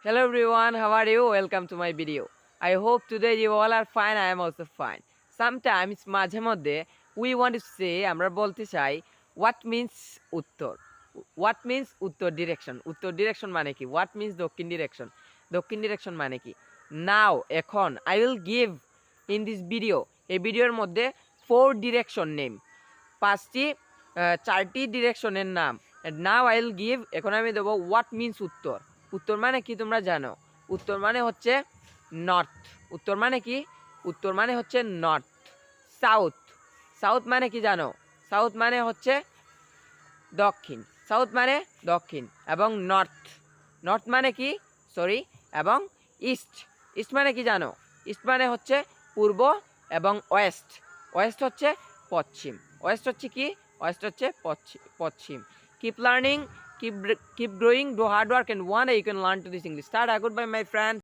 Hello everyone, how are you? Welcome to my video. I hope today you all are fine. I am also fine. Sometimes মাঝে মধ্যে we want to say আমরা বলতে চাই what means উত্তর. What means উত্তর direction. উত্তর direction মানে কি? What means দক্ষিণ direction. দক্ষিণ direction মানে কি? Now এখন I will give in this video এই ভিডিওর মধ্যে 4 direction name. চারটি ডিরেকশনের নাম। নাও আই উইল গিভ এখন আমি দেবো হোয়াট মিনস উত্তর। উত্তর মানে কি তোমরা জানো? উত্তর মানে হচ্ছে নর্থ। উত্তর মানে কি? উত্তর মানে হচ্ছে নর্থ। সাউথ, সাউথ মানে কি জানো? সাউথ মানে হচ্ছে দক্ষিণ। সাউথ মানে দক্ষিণ এবং নর্থ, নর্থ মানে কি? সরি, এবং ইস্ট, ইস্ট মানে কি জানো? ইস্ট মানে হচ্ছে পূর্ব এবং ওয়েস্ট, ওয়েস্ট হচ্ছে পশ্চিম। ওয়েস্ট হচ্ছে কি? ওয়েস্ট হচ্ছে পশ্চিম। Keep learning, keep growing, do hard work, and one day you can learn to this English. Start. Goodbye, my friend.